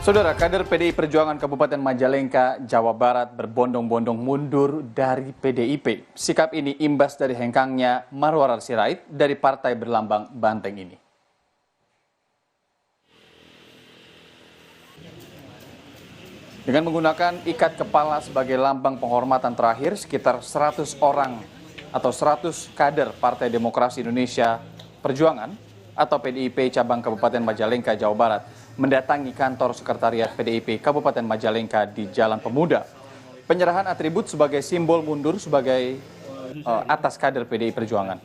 Saudara, kader PDI Perjuangan Kabupaten Majalengka, Jawa Barat berbondong-bondong mundur dari PDIP. Sikap ini imbas dari hengkangnya Marwar Sirait dari partai berlambang banteng ini. Dengan menggunakan ikat kepala sebagai lambang penghormatan terakhir, sekitar 100 orang atau 100 kader Partai Demokrasi Indonesia Perjuangan atau PDIP cabang Kabupaten Majalengka, Jawa Barat mendatangi kantor sekretariat PDIP Kabupaten Majalengka di Jalan Pemuda. Penyerahan atribut sebagai simbol mundur sebagai atas kader PDI Perjuangan.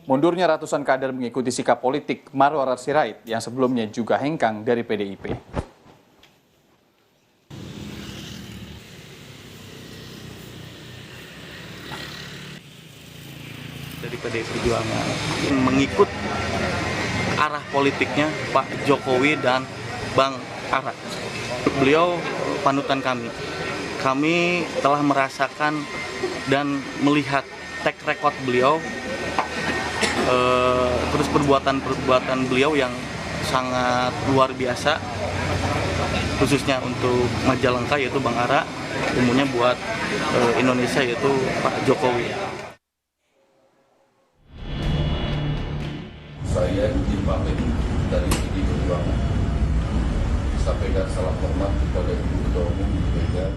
Mundurnya ratusan kader mengikuti sikap politik Marwar Sirait yang sebelumnya juga hengkang dari PDIP. Dari PDI Perjuangan mengikut arah politiknya Pak Jokowi dan Bang Ara. Beliau panutan kami. Kami telah merasakan dan melihat track record beliau, terus perbuatan beliau yang sangat luar biasa, khususnya untuk Majalengka yaitu Bang Ara, umumnya buat Indonesia yaitu Pak Jokowi. Saya izin pamit dari PDI Perjuangan. Sampaikan salam hormat kepada Ibu Ketua Umum Ibu Mega.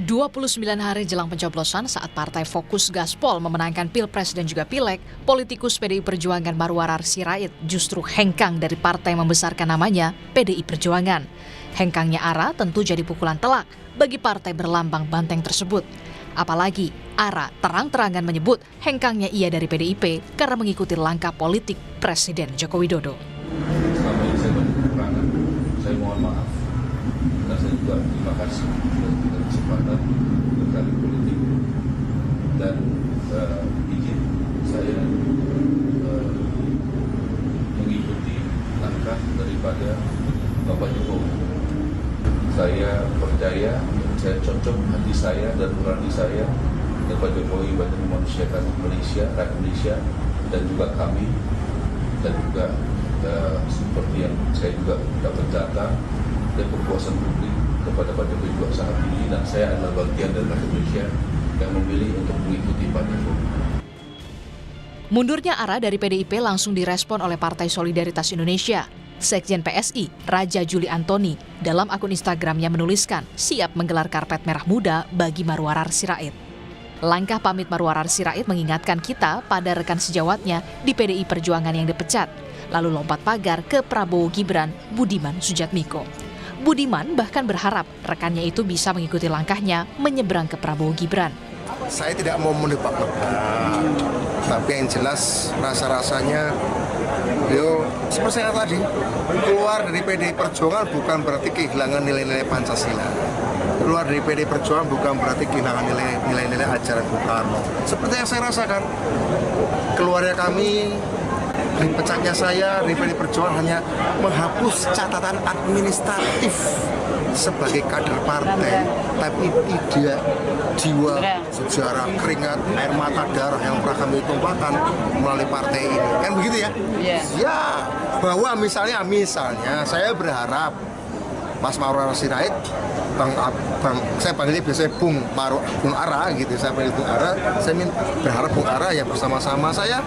29 hari jelang pencoblosan saat partai Fokus Gaspol memenangkan Pilpres dan juga Pileg, politikus PDI Perjuangan Marwar Sirait justru hengkang dari partai membesarkan namanya PDI Perjuangan. Hengkangnya Ara tentu jadi pukulan telak bagi partai berlambang banteng tersebut. Apalagi Ara terang-terangan menyebut hengkangnya ia dari PDIP karena mengikuti langkah politik Presiden Joko Widodo. Selama ini saya banyak kekurangan, saya mohon maaf. Dan saya juga terima kasih sudah diberikan kesempatan berkarir politik. Dan izin saya mengikuti langkah daripada Bapak Jokowi. Saya percaya, saya cocok hati saya dan nurani saya dan Pak Jokowi banyak memanusiakan Malaysia, rakyat Malaysia dan juga kami dan juga seperti yang saya juga dapat data dan kepuasan publik kepada Pak Jokowi juga saat ini dan saya adalah bagian dari rakyat Malaysia yang memilih untuk mengikuti Pak Jokowi. Mundurnya Ara dari PDIP langsung direspon oleh Partai Solidaritas Indonesia. Sekjen PSI, Raja Juli Antoni, dalam akun Instagramnya menuliskan siap menggelar karpet merah muda bagi Marwar Sirait. Langkah pamit Marwar Sirait mengingatkan kita pada rekan sejawatnya di PDI Perjuangan yang dipecat, lalu lompat pagar ke Prabowo Gibran, Budiman Sujatmiko. Budiman bahkan berharap rekannya itu bisa mengikuti langkahnya menyeberang ke Prabowo Gibran. Saya tidak mau menebak-nebak, tapi yang jelas rasa-rasanya beliau seperti saya tadi, keluar dari PDI Perjuangan bukan berarti kehilangan nilai-nilai Pancasila. Keluar dari PDI Perjuangan bukan berarti kehilangan nilai-nilai ajaran Bung Karno. Seperti yang saya rasakan, keluarga kami, dipecatnya saya dari PDI Perjuangan hanya menghapus catatan administratif sebagai kader partai, tapi tidak jiwa, sejarah, keringat, air mata, darah yang pernah kami tumpahkan melalui partai ini. Kan begitu ya? Ya, bahwa misalnya saya berharap Mas Marwar Sirait, saya panggilnya biasanya Bung Ara gitu, saya panggil Bung Ara, saya berharap Bung Ara yang bersama-sama saya.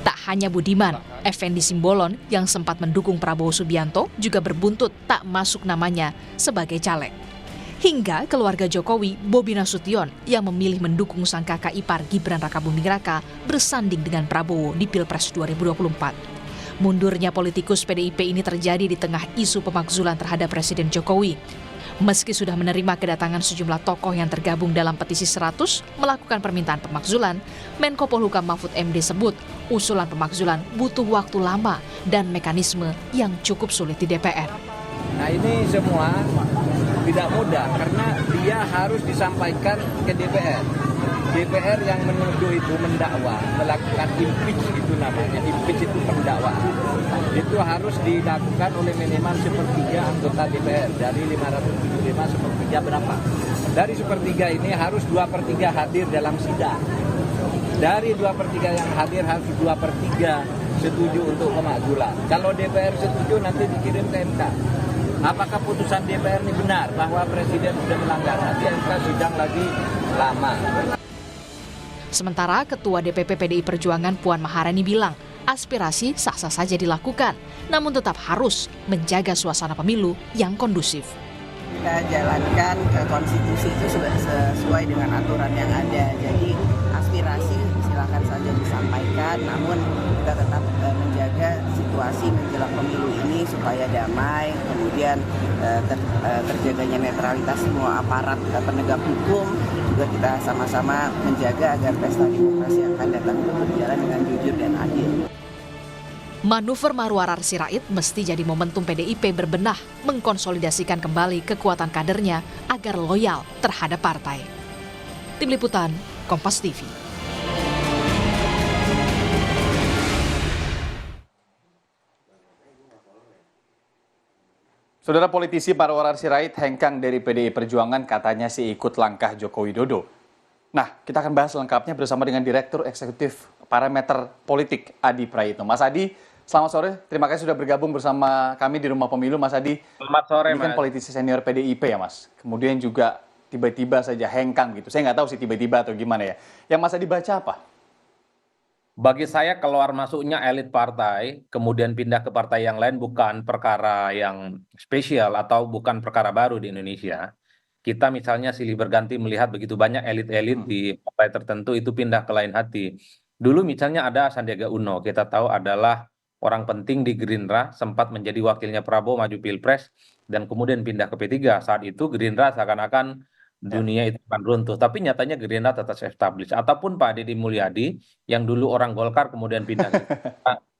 Tak hanya Budiman, Effendi Simbolon yang sempat mendukung Prabowo Subianto juga berbuntut tak masuk namanya sebagai caleg. Hingga keluarga Jokowi, Bobi Nasution yang memilih mendukung sang kakak ipar Gibran Rakabuming Raka bersanding dengan Prabowo di Pilpres 2024. Mundurnya politikus PDIP ini terjadi di tengah isu pemakzulan terhadap Presiden Jokowi. Meski sudah menerima kedatangan sejumlah tokoh yang tergabung dalam petisi 100 melakukan permintaan pemakzulan, Menko Polhukam Mahfud MD sebut usulan pemakzulan butuh waktu lama dan mekanisme yang cukup sulit di DPR. Nah ini semua tidak mudah karena dia harus disampaikan ke DPR. DPR yang menuduh itu mendakwa, melakukan impeach itu namanya, impeach itu pendakwaan. Itu harus dilakukan oleh minimal sepertiga anggota DPR, dari 575 sepertiga berapa? Dari sepertiga ini harus 2/3 hadir dalam sidang. Dari 2/3 yang hadir harus 2/3 setuju untuk pemakzulan. Kalau DPR setuju nanti dikirim ke MK. Apakah putusan DPR ini benar bahwa Presiden sudah melanggar? Nanti MK sidang lagi lama. Sementara Ketua DPP PDI Perjuangan Puan Maharani bilang, aspirasi sah-sah saja dilakukan, namun tetap harus menjaga suasana pemilu yang kondusif. Kita jalankan konstitusi itu sudah sesuai dengan aturan yang ada. Jadi aspirasi silakan saja disampaikan, namun kita tetap menjaga situasi menjelang pemilu ini supaya damai, kemudian terjaganya netralitas semua aparat penegak hukum, juga kita sama-sama menjaga agar pesta demokrasi yang akan datang itu berjalan dengan jujur dan adil. Manuver Marwarar Sirait mesti jadi momentum PDIP berbenah mengkonsolidasikan kembali kekuatan kadernya agar loyal terhadap partai. Tim Liputan, Kompas TV. Saudara politisi Marwarar Sirait hengkang dari PDI Perjuangan katanya sih ikut langkah Joko Widodo. Nah, kita akan bahas lengkapnya bersama dengan Direktur Eksekutif Parameter Politik Adi Prayitno. Mas Adi, selamat sore. Terima kasih sudah bergabung bersama kami di Rumah Pemilu. Mas Adi, selamat sore, ini kan politisi senior PDIP ya, Mas. Kemudian juga tiba-tiba saja hengkang gitu. Saya nggak tahu sih tiba-tiba atau gimana ya. Yang Mas Adi baca apa? Bagi saya keluar masuknya elit partai, kemudian pindah ke partai yang lain bukan perkara yang spesial atau bukan perkara baru di Indonesia. Kita misalnya silih berganti melihat begitu banyak elit-elit di partai tertentu itu pindah ke lain hati. Dulu misalnya ada Sandiaga Uno, kita tahu adalah orang penting di Gerindra, sempat menjadi wakilnya Prabowo maju Pilpres, dan kemudian pindah ke P3. Saat itu Gerindra seakan-akan dunia itu akan runtuh, tapi nyatanya Gerindra tetap established. Ataupun Pak Deddy Mulyadi yang dulu orang Golkar kemudian pindah ke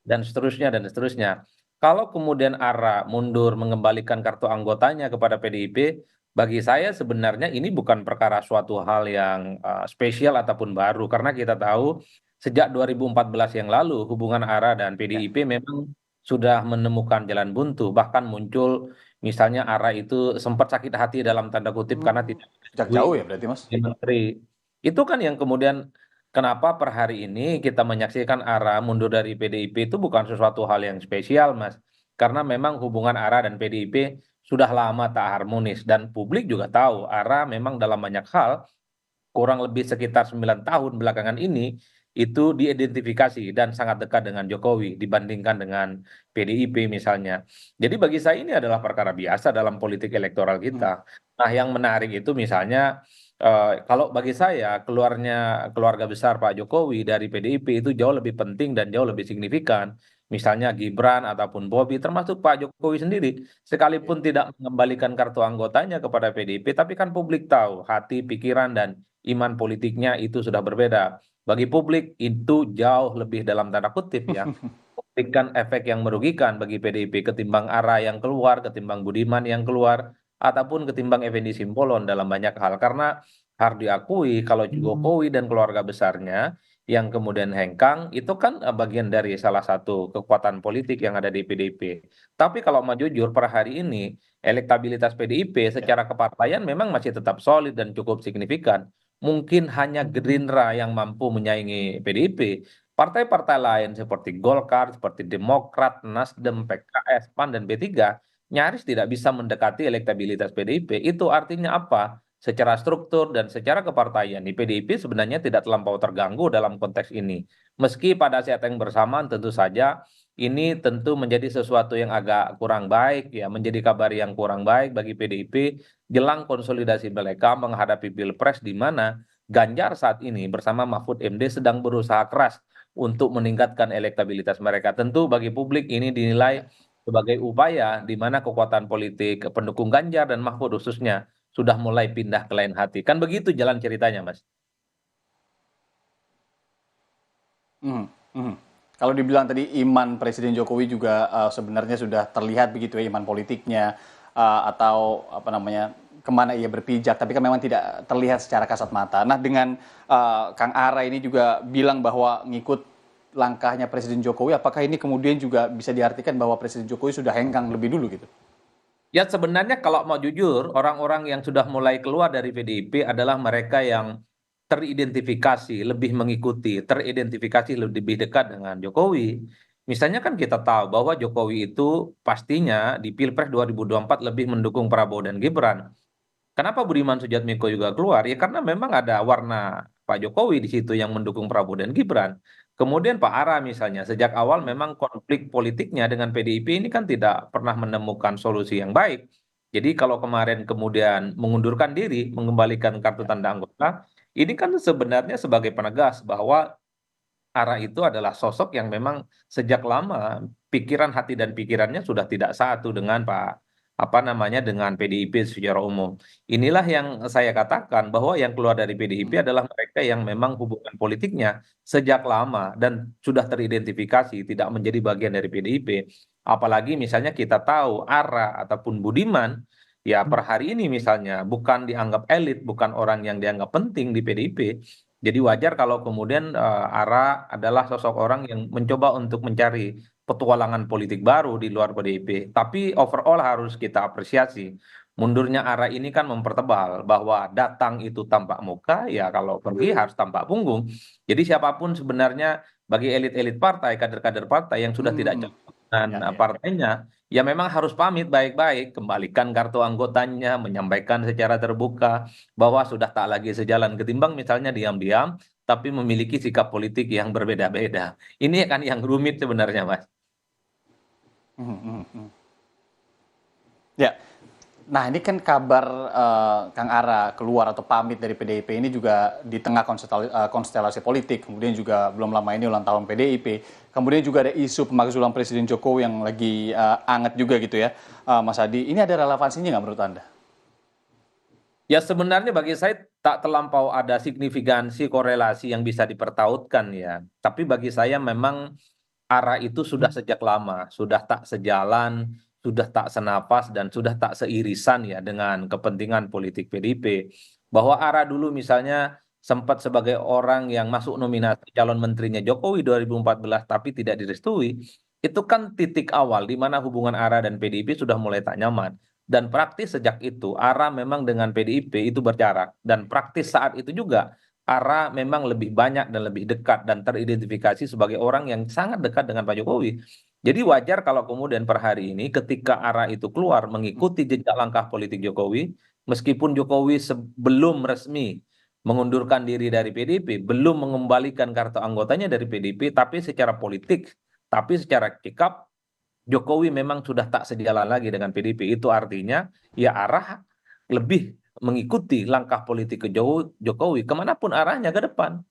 dan seterusnya dan seterusnya. Kalau kemudian ARA mundur mengembalikan kartu anggotanya kepada PDIP, bagi saya sebenarnya ini bukan perkara suatu hal yang spesial ataupun baru, karena kita tahu sejak 2014 yang lalu hubungan ARA dan PDIP memang sudah menemukan jalan buntu, bahkan muncul misalnya ARA itu sempat sakit hati dalam tanda kutip karena tidak Sejak jauh ya berarti, Mas? menteri. Itu kan yang kemudian kenapa per hari ini kita menyaksikan ARA mundur dari PDIP itu bukan sesuatu hal yang spesial, Mas. Karena memang hubungan ARA dan PDIP sudah lama tak harmonis dan publik juga tahu ARA memang dalam banyak hal kurang lebih sekitar 9 tahun belakangan ini itu diidentifikasi dan sangat dekat dengan Jokowi dibandingkan dengan PDIP misalnya. Jadi bagi saya ini adalah perkara biasa dalam politik elektoral kita. Nah, yang menarik itu misalnya kalau bagi saya keluarnya keluarga besar Pak Jokowi dari PDIP itu jauh lebih penting dan jauh lebih signifikan. Misalnya Gibran ataupun Bobi, termasuk Pak Jokowi sendiri, sekalipun tidak mengembalikan kartu anggotanya kepada PDIP, tapi kan publik tahu hati, pikiran, dan iman politiknya itu sudah berbeda. Bagi publik itu jauh lebih dalam tanda kutip ya, memberikan efek yang merugikan bagi PDIP ketimbang ARA yang keluar, ketimbang Budiman yang keluar, ataupun ketimbang Effendi Simbolon dalam banyak hal. Karena harus diakui kalau Jokowi dan keluarga besarnya yang kemudian hengkang itu kan bagian dari salah satu kekuatan politik yang ada di PDIP. Tapi kalau mau jujur per hari ini elektabilitas PDIP secara kepartaian memang masih tetap solid dan cukup signifikan. Mungkin hanya Gerindra yang mampu menyaingi PDIP. Partai-partai lain seperti Golkar, seperti Demokrat, Nasdem, PKS, PAN, dan P3 nyaris tidak bisa mendekati elektabilitas PDIP. Itu artinya apa? Secara struktur dan secara kepartaian di PDIP sebenarnya tidak terlampau terganggu dalam konteks ini. Meski pada saat yang bersamaan tentu saja ini tentu menjadi sesuatu yang agak kurang baik ya, menjadi kabar yang kurang baik bagi PDIP jelang konsolidasi mereka menghadapi Pilpres di mana Ganjar saat ini bersama Mahfud MD sedang berusaha keras untuk meningkatkan elektabilitas mereka. Tentu bagi publik ini dinilai sebagai upaya di mana kekuatan politik pendukung Ganjar dan Mahfud khususnya sudah mulai pindah ke lain hati. Kan begitu jalan ceritanya, Mas. Kalau dibilang tadi iman Presiden Jokowi juga sebenarnya sudah terlihat begitu ya, iman politiknya atau apa namanya, kemana ia berpijak, tapi kan memang tidak terlihat secara kasat mata. Nah, dengan Kang Ara ini juga bilang bahwa ngikut langkahnya Presiden Jokowi, apakah ini kemudian juga bisa diartikan bahwa Presiden Jokowi sudah hengkang lebih dulu gitu? Ya sebenarnya kalau mau jujur, orang-orang yang sudah mulai keluar dari PDIP adalah mereka yang teridentifikasi, lebih mengikuti, teridentifikasi lebih dekat dengan Jokowi. Misalnya kan kita tahu bahwa Jokowi itu pastinya di Pilpres 2024 lebih mendukung Prabowo dan Gibran. Kenapa Budiman Sujatmiko juga keluar? Ya karena memang ada warna Pak Jokowi di situ yang mendukung Prabowo dan Gibran. Kemudian Pak Ara misalnya, sejak awal memang konflik politiknya dengan PDIP ini kan tidak pernah menemukan solusi yang baik. Jadi kalau kemarin kemudian mengundurkan diri, mengembalikan kartu tanda anggota, ini kan sebenarnya sebagai penegas bahwa Ara itu adalah sosok yang memang sejak lama pikiran hati dan pikirannya sudah tidak satu dengan dengan PDIP secara umum. Inilah yang saya katakan bahwa yang keluar dari PDIP adalah mereka yang memang hubungan politiknya sejak lama dan sudah teridentifikasi tidak menjadi bagian dari PDIP. Apalagi misalnya kita tahu Ara ataupun Budiman ya per hari ini misalnya bukan dianggap elit, bukan orang yang dianggap penting di PDIP. Jadi wajar kalau kemudian Ara adalah sosok orang yang mencoba untuk mencari petualangan politik baru di luar PDIP. Tapi overall harus kita apresiasi. Mundurnya Ara ini kan mempertebal bahwa datang itu tampak muka, ya kalau pergi harus tampak punggung. Jadi siapapun sebenarnya bagi elit-elit partai, kader-kader partai yang sudah tidak cocok dengan partainya, ya memang harus pamit baik-baik, kembalikan kartu anggotanya, menyampaikan secara terbuka bahwa sudah tak lagi sejalan ketimbang misalnya diam-diam tapi memiliki sikap politik yang berbeda-beda. Ini kan yang rumit sebenarnya, Mas. Ya, nah ini kan kabar Kang Ara keluar atau pamit dari PDIP ini juga di tengah konstelasi politik, kemudian juga belum lama ini ulang tahun PDIP, kemudian juga ada isu pemakzulan Presiden Jokowi yang lagi anget juga gitu ya, Mas Adi. Ini ada relevansinya nggak menurut Anda? Ya sebenarnya bagi saya tak terlampau ada signifikansi korelasi yang bisa dipertautkan ya. Tapi bagi saya memang arah itu sudah sejak lama, sudah tak sejalan, sudah tak senapas, dan sudah tak seirisan ya dengan kepentingan politik PDIP. Bahwa arah dulu misalnya sempat sebagai orang yang masuk nominasi calon menterinya Jokowi 2014 tapi tidak direstui, itu kan titik awal di mana hubungan ARA dan PDIP sudah mulai tak nyaman. Dan praktis sejak itu, ARA memang dengan PDIP itu berjarak. Dan praktis saat itu juga, ARA memang lebih banyak dan lebih dekat dan teridentifikasi sebagai orang yang sangat dekat dengan Pak Jokowi. Jadi wajar kalau kemudian per hari ini ketika ARA itu keluar mengikuti jejak langkah politik Jokowi, meskipun Jokowi sebelum resmi mengundurkan diri dari PDIP, belum mengembalikan kartu anggotanya dari PDIP, tapi secara politik, tapi secara sikap, Jokowi memang sudah tak sejalan lagi dengan PDIP. Itu artinya ya arah lebih mengikuti langkah politik Jokowi kemanapun arahnya ke depan.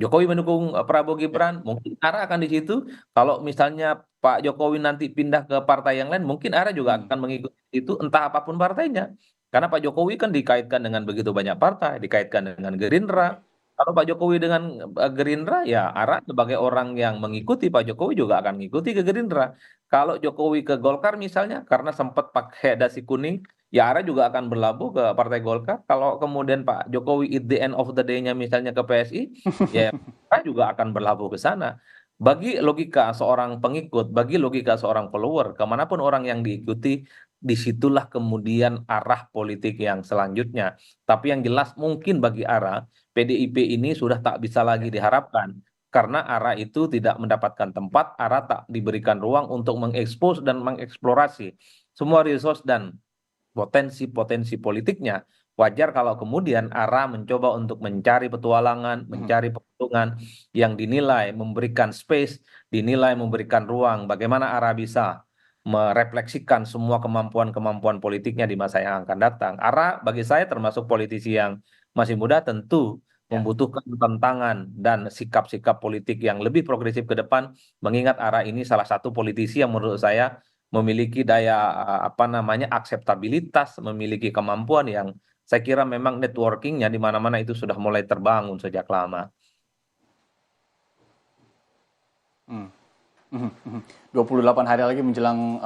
Jokowi mendukung Prabowo Gibran, mungkin arah akan di situ. Kalau misalnya Pak Jokowi nanti pindah ke partai yang lain, mungkin arah juga akan mengikuti itu entah apapun partainya. Karena Pak Jokowi kan dikaitkan dengan begitu banyak partai, dikaitkan dengan Gerindra. Kalau Pak Jokowi dengan Gerindra, ya arah sebagai orang yang mengikuti Pak Jokowi juga akan mengikuti ke Gerindra. Kalau Jokowi ke Golkar misalnya, karena sempat pakai dasi kuning, ya arah juga akan berlabuh ke Partai Golkar. Kalau kemudian Pak Jokowi at the end of the day-nya misalnya ke PSI, ya arah juga akan berlabuh ke sana. Bagi logika seorang pengikut, bagi logika seorang follower, kemanapun orang yang diikuti, disitulah kemudian arah politik yang selanjutnya. Tapi yang jelas mungkin bagi arah, PDIP ini sudah tak bisa lagi diharapkan. Karena arah itu tidak mendapatkan tempat, arah tak diberikan ruang untuk mengekspos dan mengeksplorasi semua resource dan potensi-potensi politiknya. Wajar kalau kemudian ARA mencoba untuk mencari petualangan, mencari keuntungan yang dinilai memberikan space, dinilai memberikan ruang. Bagaimana ARA bisa merefleksikan semua kemampuan-kemampuan politiknya di masa yang akan datang. ARA bagi saya termasuk politisi yang masih muda, tentu membutuhkan tantangan dan sikap-sikap politik yang lebih progresif ke depan, mengingat ARA ini salah satu politisi yang menurut saya memiliki daya akseptabilitas, memiliki kemampuan yang saya kira memang networkingnya di mana-mana itu sudah mulai terbangun sejak lama. 28 hari lagi menjelang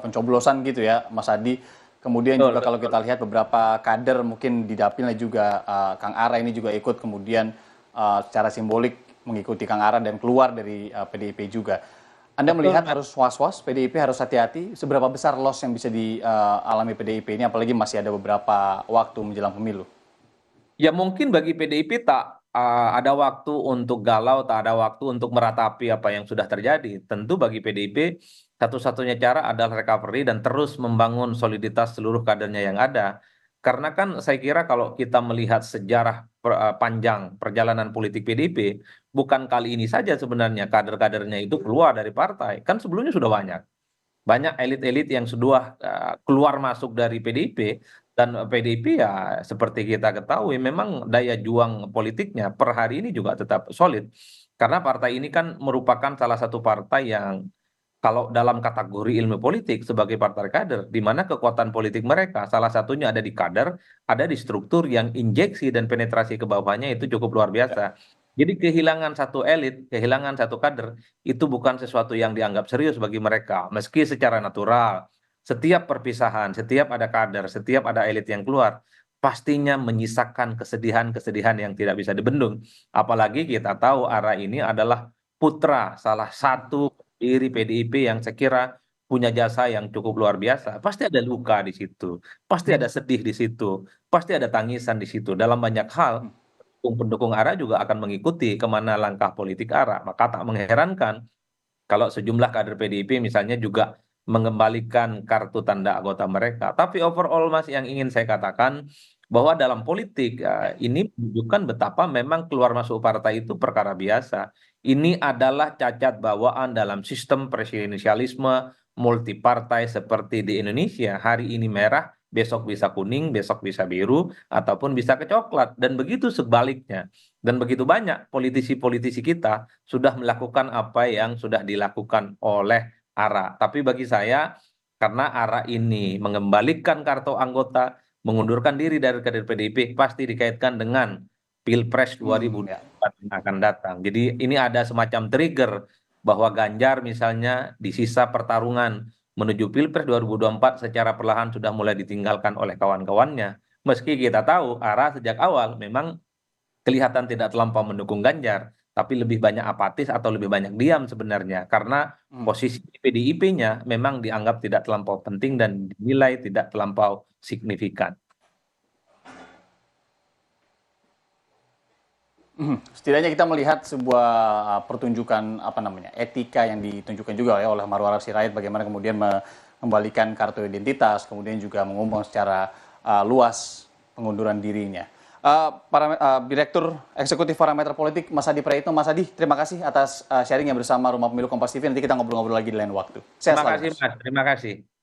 pencoblosan gitu ya, Mas Adi. Kemudian juga kalau kita lihat beberapa kader mungkin di dapilnya juga Kang Ara ini juga ikut kemudian secara simbolik mengikuti Kang Ara dan keluar dari PDIP juga. Anda melihat harus was-was, PDIP harus hati-hati. Seberapa besar loss yang bisa dialami PDIP ini, apalagi masih ada beberapa waktu menjelang pemilu? Ya mungkin bagi PDIP tak ada waktu untuk galau, tak ada waktu untuk meratapi apa yang sudah terjadi. Tentu bagi PDIP satu-satunya cara adalah recovery dan terus membangun soliditas seluruh kadernya yang ada. Karena kan saya kira kalau kita melihat sejarah panjang perjalanan politik PDIP, bukan kali ini saja sebenarnya kader-kadernya itu keluar dari partai. Kan sebelumnya sudah banyak. Banyak elit-elit yang sudah keluar masuk dari PDIP, dan PDIP ya seperti kita ketahui memang daya juang politiknya per hari ini juga tetap solid. Karena partai ini kan merupakan salah satu partai yang kalau dalam kategori ilmu politik sebagai partai kader, di mana kekuatan politik mereka salah satunya ada di kader, ada di struktur yang injeksi dan penetrasi ke bawahnya itu cukup luar biasa. Jadi kehilangan satu elit, kehilangan satu kader, itu bukan sesuatu yang dianggap serius bagi mereka. Meski secara natural, setiap perpisahan, setiap ada kader, setiap ada elit yang keluar, pastinya menyisakan kesedihan-kesedihan yang tidak bisa dibendung. Apalagi kita tahu Ara ini adalah putra salah satu pendiri PDIP yang saya kira punya jasa yang cukup luar biasa. Pasti ada luka di situ, pasti ada sedih di situ, pasti ada tangisan di situ. Dalam banyak hal, pendukung ARA juga akan mengikuti kemana langkah politik ARA. Maka tak mengherankan kalau sejumlah kader PDIP misalnya juga mengembalikan kartu tanda anggota mereka. Tapi overall Mas, yang ingin saya katakan bahwa dalam politik ini menunjukkan betapa memang keluar masuk partai itu perkara biasa. Ini adalah cacat bawaan dalam sistem presidensialisme multipartai seperti di Indonesia. Hari ini merah, besok bisa kuning, besok bisa biru, ataupun bisa ke coklat. Dan begitu sebaliknya. Dan begitu banyak politisi-politisi kita sudah melakukan apa yang sudah dilakukan oleh ARA. Tapi bagi saya, karena ARA ini mengembalikan kartu anggota, mengundurkan diri dari kader PDIP, pasti dikaitkan dengan Pilpres 2024 yang akan datang. Jadi ini ada semacam trigger bahwa Ganjar misalnya di sisa pertarungan menuju Pilpres 2024 secara perlahan sudah mulai ditinggalkan oleh kawan-kawannya. Meski kita tahu ARA sejak awal memang kelihatan tidak terlampau mendukung Ganjar, tapi lebih banyak apatis atau lebih banyak diam sebenarnya. Karena posisi PDIP-nya memang dianggap tidak terlampau penting dan dinilai tidak terlampau signifikan. Setidaknya kita melihat sebuah pertunjukan etika yang ditunjukkan juga oleh Marwar Sirait, bagaimana kemudian mengembalikan kartu identitas, kemudian juga mengumumkan secara luas pengunduran dirinya. Direktur Eksekutif Parameter Politik Mas Adi Praetno. Mas Adi, terima kasih atas sharingnya bersama Rumah Pemilu Kompas TV. Nanti kita ngobrol-ngobrol lagi di lain waktu. Terima kasih Mas, terima kasih.